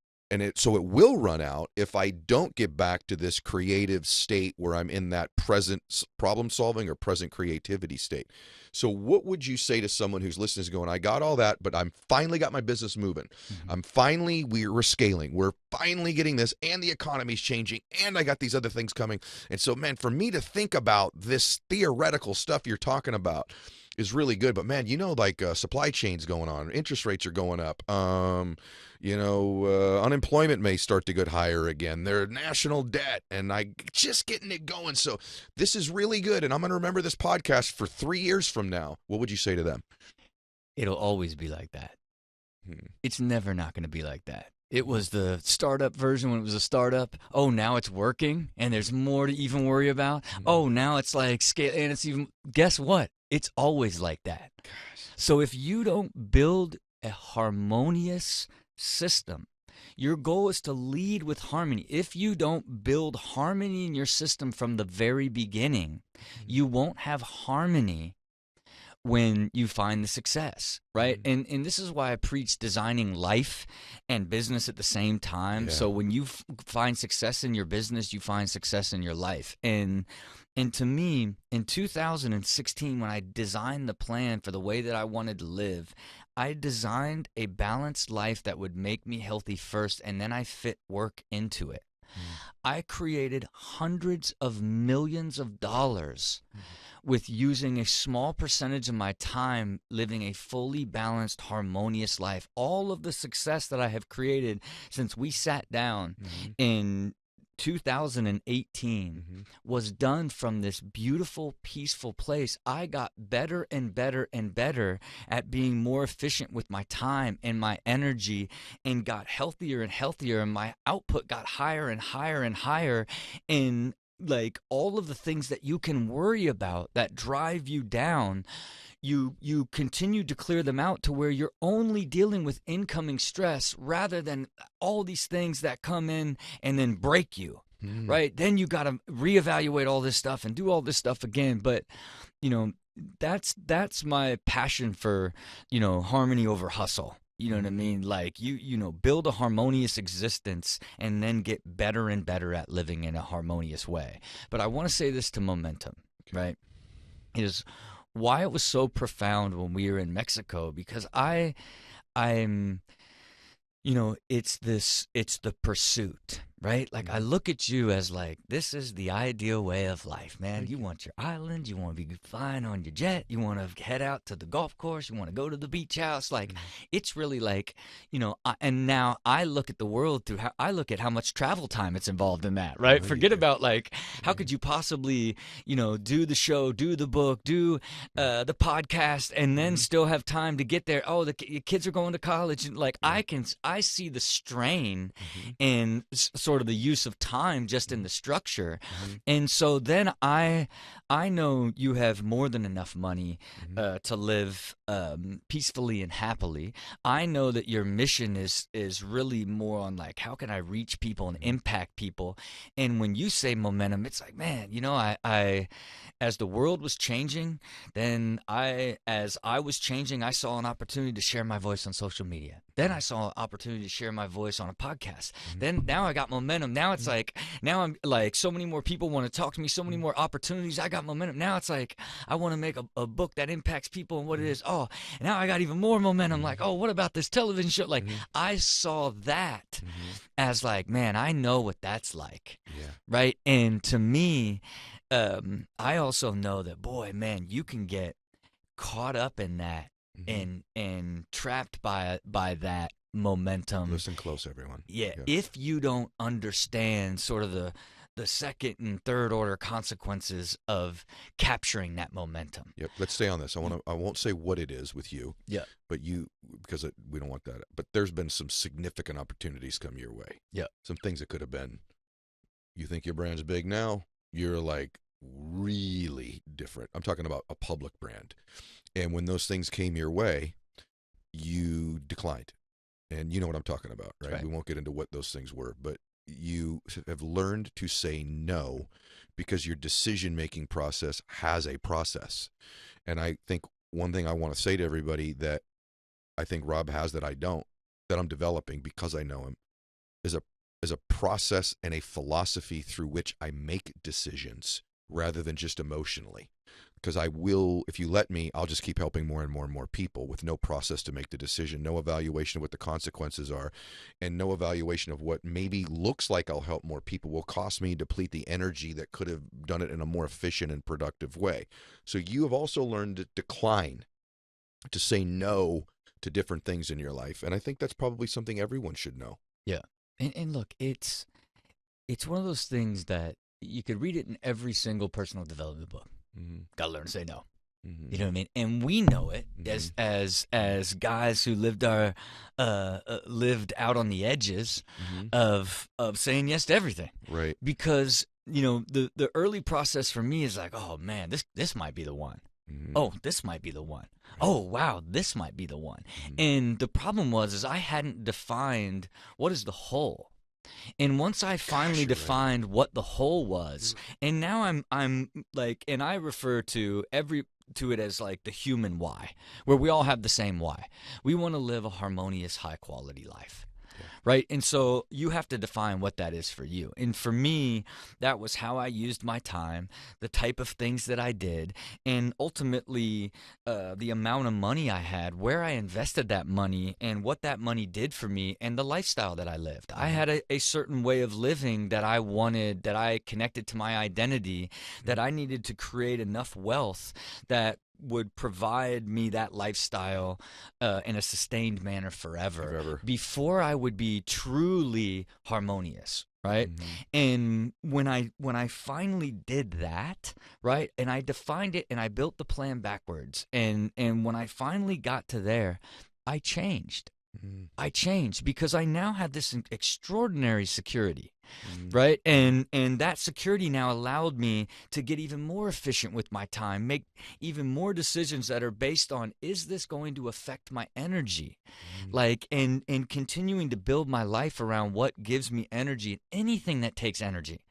A: so it will run out if I don't get back to this creative state where I'm in that present problem solving or present creativity state. So what would you say to someone who's listening, is going, I got all that, but I'm finally got my business moving. We're scaling. We're finally getting this, and the economy's changing, and I got these other things coming. And so, man, for me to think about this theoretical stuff you're talking about is really good. But man, like supply chains going on, interest rates are going up. Unemployment may start to get higher again. Their national debt, and I just getting it going. So this is really good. And I'm going to remember this podcast for 3 years from now. What would you say to them?
B: It'll always be like that. It's never not going to be like that. It was the startup version when it was a startup. Oh, now it's working, and there's more to even worry about. Oh, now it's like scale, and it's even, guess what? It's always like that. Gosh. So if you don't build a harmonious system, your goal is to lead with harmony. If you don't build harmony in your system from the very beginning, you won't have harmony when you find the success, right? And this is why I preach designing life and business at the same time.
A: Yeah.
B: So when you find success in your business, you find success in your life. And to me, in 2016, when I designed the plan for the way that I wanted to live, I designed a balanced life that would make me healthy first, and then I fit work into it. I created hundreds of millions of dollars with using a small percentage of my time living a fully balanced, harmonious life. All of the success that I have created since we sat down in 2018 was done from this beautiful, peaceful place. I got better and better and better at being more efficient with my time and my energy, and got healthier and healthier, and my output got higher and higher and higher. And like all of the things that you can worry about that drive you down, you continue to clear them out to where you're only dealing with incoming stress rather than all these things that come in and then break you, right? Then you got to reevaluate all this stuff and do all this stuff again. But, that's my passion for, harmony over hustle. You know what I mean? Like you build a harmonious existence and then get better and better at living in a harmonious way. But I want to say this to momentum, right? Is why it was so profound when we were in Mexico, because I'm it's the pursuit, right? Like I look at you as like, this is the ideal way of life, man. You want your island, you want to be flying on your jet, you want to head out to the golf course, you want to go to the beach house. Like it's really like, and now I look at the world through how I look at how much travel time it's involved in that, right? Forget about like, how could you possibly, do the show, do the book, do the podcast, and then still have time to get there. Oh, your kids are going to college. And like, I see the strain in sort of the use of time just in the structure. And so then I know you have more than enough money to live peacefully and happily. I know that your mission is really more on like, how can I reach people and impact people? And when you say momentum, it's like, man, I as the world was changing, then as I was changing, I saw an opportunity to share my voice on social media. Then I saw an opportunity to share my voice on a podcast. Then now I got momentum. Now it's like, now I'm like, so many more people want to talk to me, so many more opportunities. I got momentum. Now it's like, I want to make a book that impacts people and what it is. Oh, and now I got even more momentum. Like, oh, what about this television show? Like, I saw that as like, man, I know what that's like. Right. And to me, I also know that, boy, man, you can get caught up in that and trapped by that momentum.
A: Listen close, everyone.
B: Yeah. If you don't understand sort of the second and third order consequences of capturing that momentum.
A: Yep. Let's stay on this. I won't say what it is with you.
B: Yeah.
A: But because we don't want that. But there's been some significant opportunities come your way.
B: Yeah.
A: Some things that could have been, you think your brand's big now, you're like really different. I'm talking about a public brand. And when those things came your way, you declined. And you know what I'm talking about, right? We won't get into what those things were, but you have learned to say no because your decision-making process has a process. And I think one thing I want to say to everybody that I think Rob has that I don't, that I'm developing because I know him, is a process and a philosophy through which I make decisions rather than just emotionally. Because I will, if you let me, I'll just keep helping more and more and more people with no process to make the decision, no evaluation of what the consequences are, and no evaluation of what maybe looks like I'll help more people will cost me, deplete the energy that could have done it in a more efficient and productive way. So you have also learned to decline, to say no to different things in your life. And I think that's probably something everyone should know.
B: Yeah. And look, it's one of those things that you could read it in every single personal development book. Got to learn to say no. You know what I mean? And we know it as guys who lived out on the edges of saying yes to everything.
A: Right.
B: Because the early process for me is like, oh man, this might be the one. Oh, this might be the one. Oh, wow, this might be the one. And the problem was I hadn't defined what is the whole. And once I finally defined what the whole was, and now I'm like, and I refer to to it as like the human why, where we all have the same why. We want to live a harmonious, high quality life. Right. And so you have to define what that is for you. And for me, that was how I used my time, the type of things that I did, and ultimately the amount of money I had, where I invested that money, and what that money did for me, and the lifestyle that I lived. I had a certain way of living that I wanted, that I connected to my identity, that I needed to create enough wealth that would provide me that lifestyle in a sustained manner forever before I would be truly harmonious, right? And when I finally did that, right, and I defined it and I built the plan backwards, and when I finally got to there, I changed. I changed because I now had this extraordinary security, right? And that security now allowed me to get even more efficient with my time, make even more decisions that are based on, is this going to affect my energy? Like, and continuing to build my life around what gives me energy, anything that takes energy.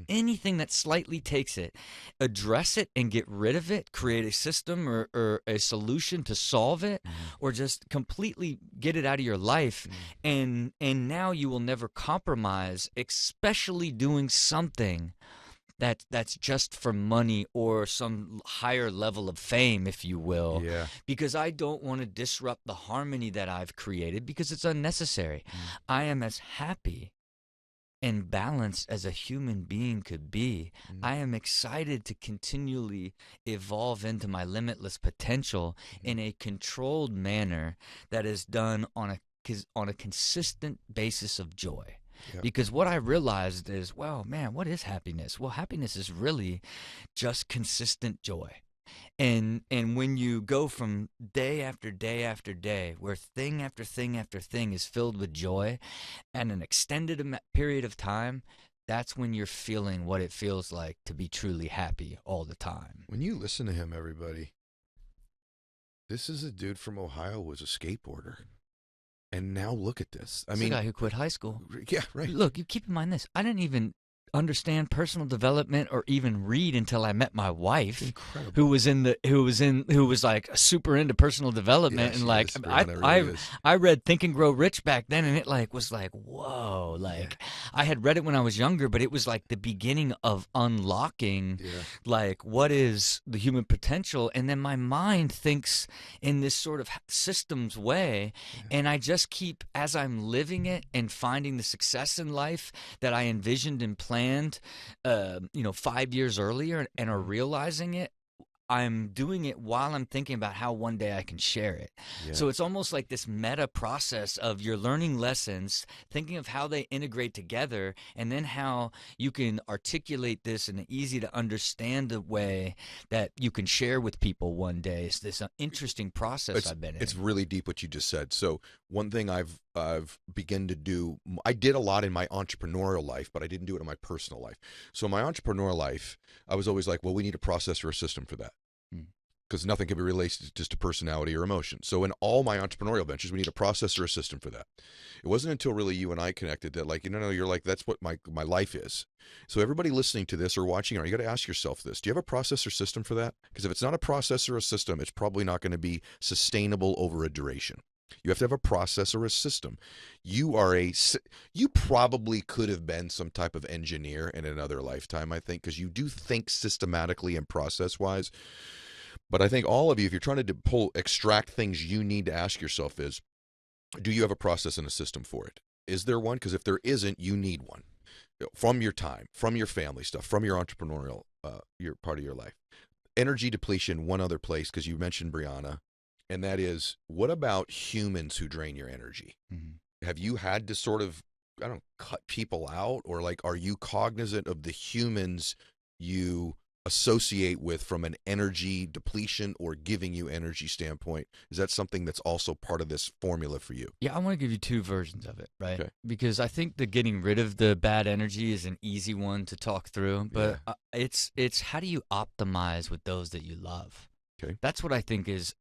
B: Anything that slightly takes it, address it and get rid of it, create a system or a solution to solve it, or just completely get it out of your life. And now you will never compromise, especially doing something that's just for money or some higher level of fame, if you will. Because I don't want to disrupt the harmony that I've created because it's unnecessary. I am as happy and balanced as a human being could be. I am excited to continually evolve into my limitless potential in a controlled manner that is done on a consistent basis of joy. Because what I realized is, well, man, what is happiness? Well, happiness is really just consistent joy. And when you go from day after day after day, where thing after thing after thing is filled with joy and an extended period of time, that's when you're feeling what it feels like to be truly happy all the time.
A: When you listen to him, everybody, this is a dude from Ohio who was a skateboarder. And now look at this.
B: I mean, the guy who quit high school.
A: Yeah, right.
B: Look, you keep in mind this. I didn't even understand personal development or even read until I met my wife.
A: Incredible.
B: who was like super into personal development. And like I read Think and Grow Rich back then, and it like was like, whoa, like I had read it when I was younger, but it was like the beginning of unlocking like what is the human potential. And then my mind thinks in this sort of systems way, and I just keep, as I'm living it and finding the success in life that I envisioned and planned 5 years earlier, and are realizing it, I'm doing it while I'm thinking about how one day I can share it. So it's almost like this meta process of you're learning lessons, thinking of how they integrate together, and then how you can articulate this in an easy to understand way that you can share with people one day. It's this interesting process I've been in.
A: It's really deep what you just said. So one thing I've begun to do, I did a lot in my entrepreneurial life, but I didn't do it in my personal life. So in my entrepreneurial life, I was always like, well, we need a process or a system for that. Because nothing can be related just to personality or emotion. So in all my entrepreneurial ventures, we need a process or a system for that. It wasn't until really you and I connected that, like, you're like, that's what my life is. So everybody listening to this or watching, you got to ask yourself this. Do you have a process or system for that? Because if it's not a process or a system, it's probably not going to be sustainable over a duration. You have to have a process or a system. You probably could have been some type of engineer in another lifetime, I think, because you do think systematically and process-wise. But I think all of you, if you're trying to extract things you need to ask yourself is, do you have a process and a system for it? Is there one? Because if there isn't, you need one. From your time, from your family stuff, from your entrepreneurial, your part of your life. Energy depletion, one other place, because you mentioned Brianna, and that is, what about humans who drain your energy? Have you had to sort of, cut people out? Or like, are you cognizant of the humans you associate with from an energy depletion or giving you energy standpoint? Is that something that's also part of this formula for you?
B: Yeah, I want to give you two versions of it, right? Okay. Because I think the getting rid of the bad energy is an easy one to talk through, but it's how do you optimize with those that you love?
A: Okay.
B: That's what I think is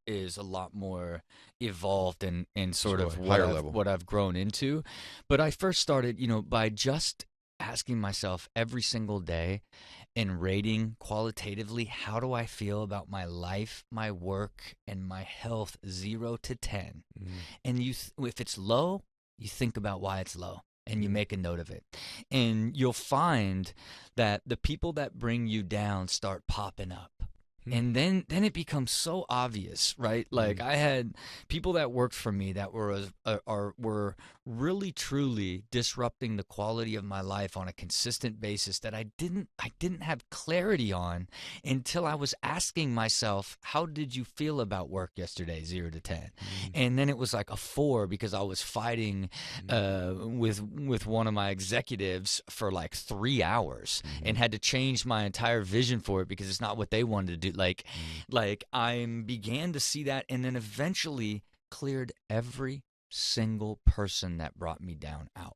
B: a lot more evolved and sort of
A: higher level,
B: what I've grown into. But I first started, by just asking myself every single day and rating qualitatively, how do I feel about my life, my work, and my health, 0 to 10. And if it's low, you think about why it's low and you make a note of it. And you'll find that the people that bring you down start popping up. And then it becomes so obvious, right? Like I had people that worked for me that were really truly disrupting the quality of my life on a consistent basis that I didn't have clarity on until I was asking myself, how did you feel about work yesterday, 0 to 10? And then it was like a 4 because I was fighting with one of my executives for like 3 hours and had to change my entire vision for it because it's not what they wanted to do. Like I began to see that, and then eventually cleared every single person that brought me down out.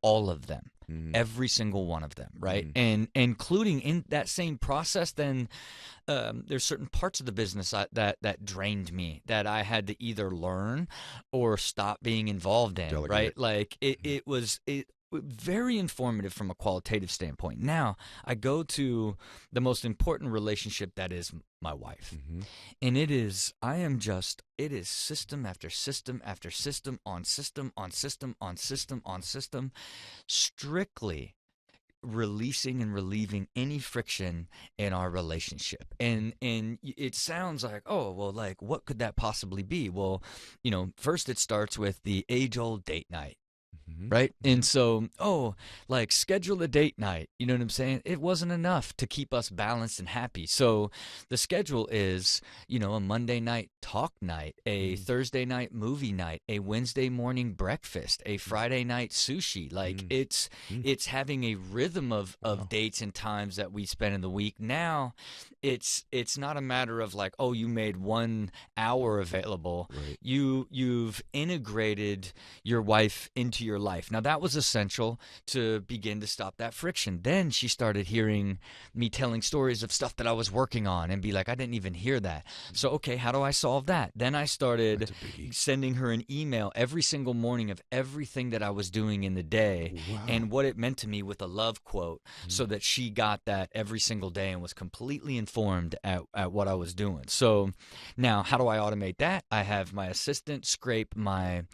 B: All of them, every single one of them, right? And including in that same process, then there's certain parts of the business that drained me that I had to either learn or stop being involved in,
A: Delegate.
B: right? Like it was very informative from a qualitative standpoint. Now I go to the most important relationship, that is my wife. And it is system after system after system on system on system on system on system, strictly releasing and relieving any friction in our relationship. And it sounds like, oh, well, like what could that possibly be? Well, first it starts with the age-old date night. Right? And so, like schedule a date night. You know what I'm saying? It wasn't enough to keep us balanced and happy. So the schedule is, a Monday night talk night, a Thursday night movie night, a Wednesday morning breakfast, a Friday night sushi. Like it's having a rhythm of dates and times that we spend in the week. Now it's not a matter of like, oh, you made 1 hour available.
A: Right.
B: You've integrated your wife into your life. Now that was essential to begin to stop that friction. Then she started hearing me telling stories of stuff that I was working on and be like, I didn't even hear that. So, okay, how do I solve that? Then I started sending her an email every single morning of everything that I was doing in the day and what it meant to me with a love quote, so that she got that every single day and was completely informed at what I was doing. So now how do I automate that? I have my assistant scrape my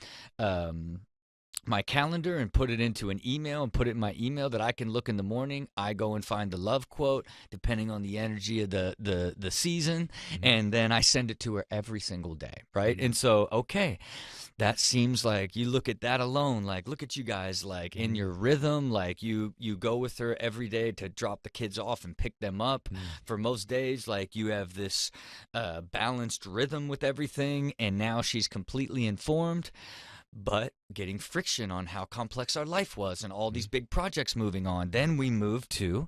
B: calendar and put it into an email and put it in my email that I can look in the morning. I go and find the love quote depending on the energy of the season, and then I send it to her every single day, right? And so, okay, that seems like, you look at that alone, like look at you guys, like in your rhythm, like you go with her every day to drop the kids off and pick them up. For most days, like you have this balanced rhythm with everything, and now she's completely informed. But getting friction on how complex our life was and all these big projects moving on. Then we moved to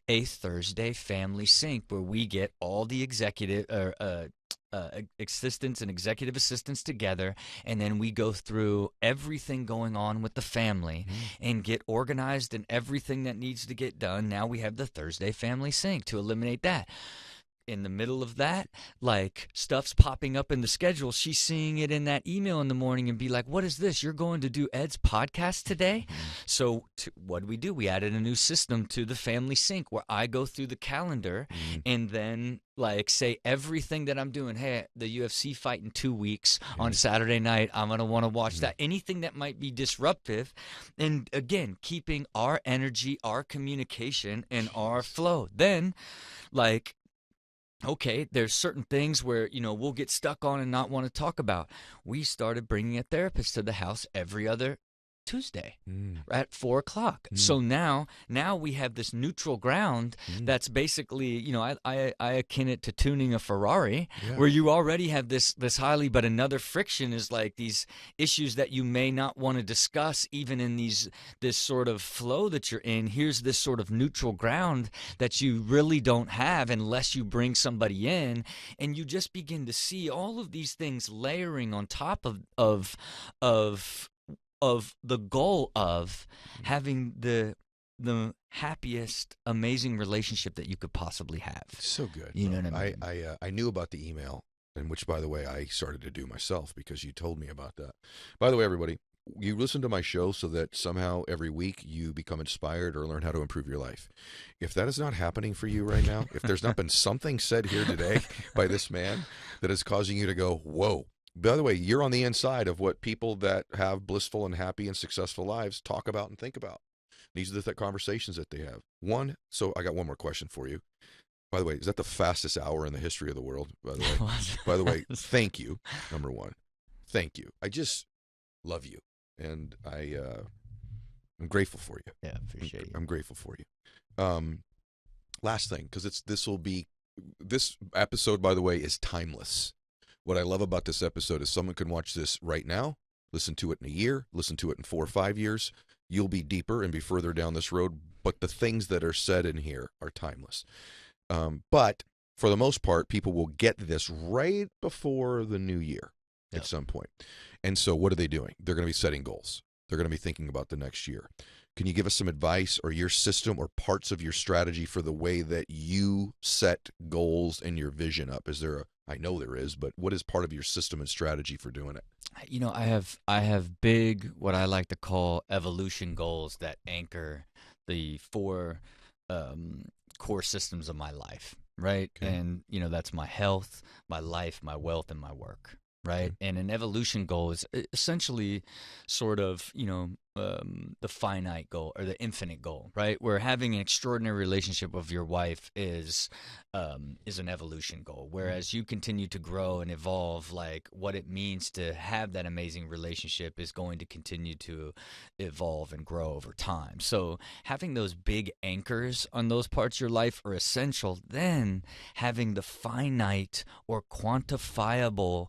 B: a Thursday family sync where we get all the executive assistants and executive assistants together, and then we go through everything going on with the family and get organized in everything that needs to get done. Now we have the Thursday family sync to eliminate that. In the middle of that, like stuff's popping up in the schedule. She's seeing it in that email in the morning and be like, what is this? You're going to do Ed's podcast today? So what do? We added a new system to the family sync where I go through the calendar and then like say everything that I'm doing. Hey, the UFC fight in 2 weeks on Saturday night. I'm going to want to watch that. Anything that might be disruptive. And again, keeping our energy, our communication, and our flow. Then like, okay, there's certain things where, we'll get stuck on and not want to talk about. We started bringing a therapist to the house every other Tuesday at 4 o'clock. So now we have this neutral ground that's basically, I akin it to tuning a Ferrari, where you already have this highly, but another friction is like these issues that you may not want to discuss even in this sort of flow that you're in. Here's this sort of neutral ground that you really don't have unless you bring somebody in, and you just begin to see all of these things layering on top of the goal of having the happiest, amazing relationship that you could possibly have.
A: So good.
B: You know what I mean?
A: I knew about the email, and which, by the way, I started to do myself because you told me about that. By the way, everybody, you listen to my show so that somehow every week you become inspired or learn how to improve your life. If that is not happening for you right now, if there's not been something said here today by this man that is causing you to go, whoa. By the way, you're on the inside of what people that have blissful and happy and successful lives talk about and think about. These are the conversations that they have. So I got one more question for you. By the way, is that the fastest hour in the history of the world? By the way, thank you. Number one, thank you. I just love you, and I'm grateful for you.
B: Yeah, appreciate you.
A: I'm grateful for you. Last thing, because this episode, by the way, is timeless. What I love about this episode is someone can watch this right now, listen to it in a year, listen to it in 4 or 5 years. You'll be deeper and be further down this road, but the things that are said in here are timeless. But for the most part, people will get this right before the new year at some point. And so what are they doing? They're going to be setting goals. They're going to be thinking about the next year. Can you give us some advice or your system or parts of your strategy for the way that you set goals and your vision up? I know there is, but what is part of your system and strategy for doing it?
B: I have big, what I like to call evolution goals that anchor the 4 core systems of my life, right?
A: Okay.
B: And, that's my health, my life, my wealth, and my work, right? And an evolution goal is essentially sort of, the finite goal or the infinite goal, right? Where having an extraordinary relationship with your wife is an evolution goal. Whereas you continue to grow and evolve, like what it means to have that amazing relationship is going to continue to evolve and grow over time. So having those big anchors on those parts of your life are essential. Then having the finite or quantifiable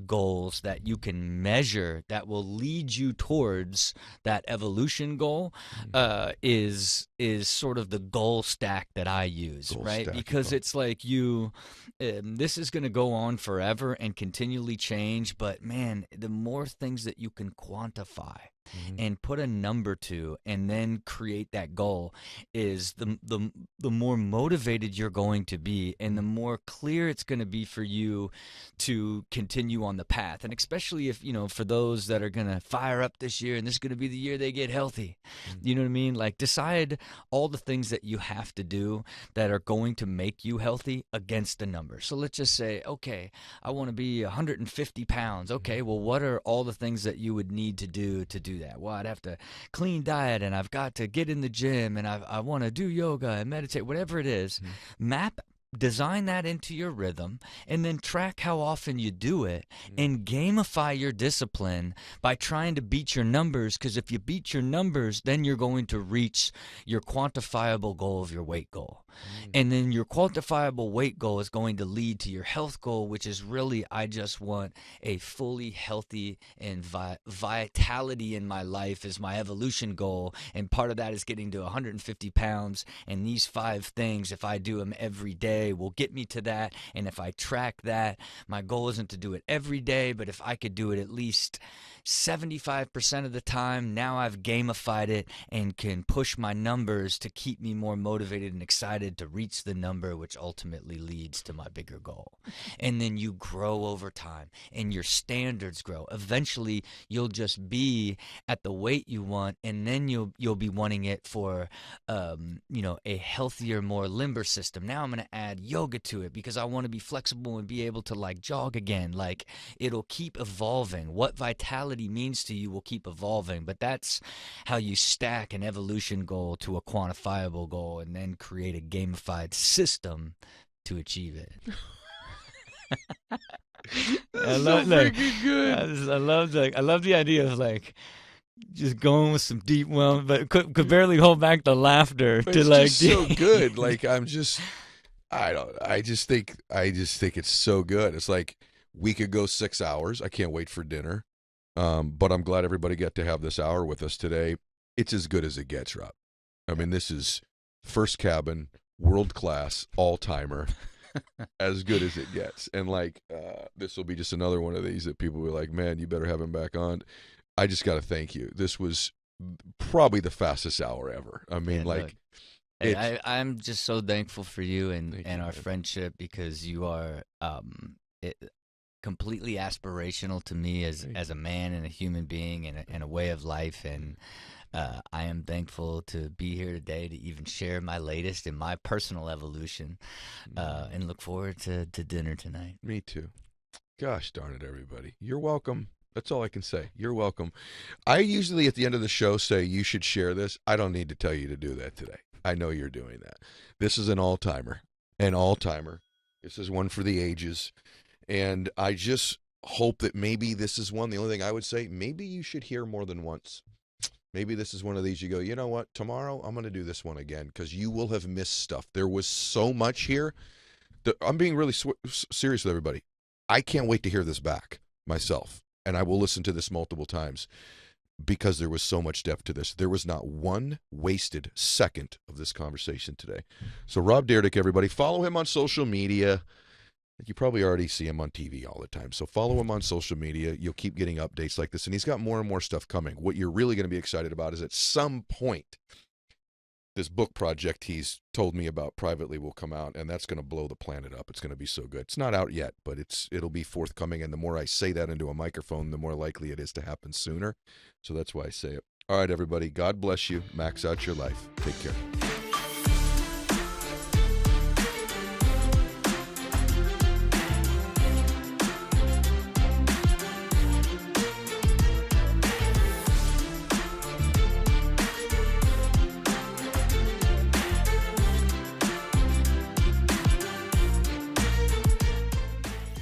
B: goals that you can measure that will lead you towards that evolution goal is sort of the goal stack that I use, right? Because it's like this is going to go on forever and continually change, but man, the more things that you can quantify and put a number to and then create that goal is the more motivated you're going to be and the more clear it's going to be for you to continue on the path. And especially if, for those that are going to fire up this year and this is going to be the year they get healthy, you know what I mean? Like decide all the things that you have to do that are going to make you healthy against the number. So let's just say, okay, I want to be 150 pounds. Okay, well, what are all the things that you would need to do that? Well, I'd have to clean diet and I've got to get in the gym and I want to do yoga and meditate, whatever it is. Design that into your rhythm and then track how often you do it and gamify your discipline by trying to beat your numbers, because if you beat your numbers, then you're going to reach your quantifiable goal of your weight goal. And then your quantifiable weight goal is going to lead to your health goal, which is really, I just want a fully healthy and vitality in my life is my evolution goal. And part of that is getting to 150 pounds. And these 5 things, if I do them every day, will get me to that. And if I track that, my goal isn't to do it every day, but if I could do it at least 75% of the time, now I've gamified it and can push my numbers to keep me more motivated and excited to reach the number, which ultimately leads to my bigger goal. And then you grow over time and your standards grow. Eventually you'll just be at the weight you want, and then you'll be wanting it for a healthier, more limber system. Now I'm going to add yoga to it because I want to be flexible and be able to like jog again. Like it'll keep evolving. What vitality means to you will keep evolving, but that's how you stack an evolution goal to a quantifiable goal and then create a gamified system to achieve it. I love the idea of like just going with some deep well, but could barely hold back the laughter
A: but
B: to
A: it's
B: like
A: just so good. Like I just think it's so good. It's like we could go 6 hours. I can't wait for dinner. But I'm glad everybody got to have this hour with us today. It's as good as it gets, Rob. I mean, this is first cabin, world class, all timer, as good as it gets. And like, this will be just another one of these that people will be like, man, you better have him back on. I just got to thank you. This was probably the fastest hour ever. I mean,
B: I'm just so thankful for you and our
A: man.
B: friendship, because you are, completely aspirational to me as a man and a human being and a way of life. And I am thankful to be here today to even share my latest in my personal evolution, and look forward to dinner tonight.
A: Me too. Gosh darn it, everybody. You're welcome. That's all I can say. You're welcome. I usually at the end of the show say you should share this. I don't need to tell you to do that today. I know you're doing that. This is an all-timer. An all-timer. This is one for the ages. And I just hope that maybe this is one. The only thing I would say, maybe you should hear more than once. Maybe this is one of these you go, you know what, tomorrow I'm going to do this one again, because you will have missed stuff. There was so much here. I'm being really serious with everybody. I can't wait to hear this back myself, and I will listen to this multiple times because there was so much depth to this. There was not one wasted second of this conversation today. So Rob Dyrdek, everybody, follow him on social media. You probably already see him on TV all the time. So follow him on social media. You'll keep getting updates like this. And he's got more and more stuff coming. What you're really going to be excited about is at some point, this book project he's told me about privately will come out, and that's going to blow the planet up. It's going to be so good. It's not out yet, but it'll be forthcoming. And the more I say that into a microphone, the more likely it is to happen sooner. So that's why I say it. All right, everybody. God bless you. Max out your life. Take care.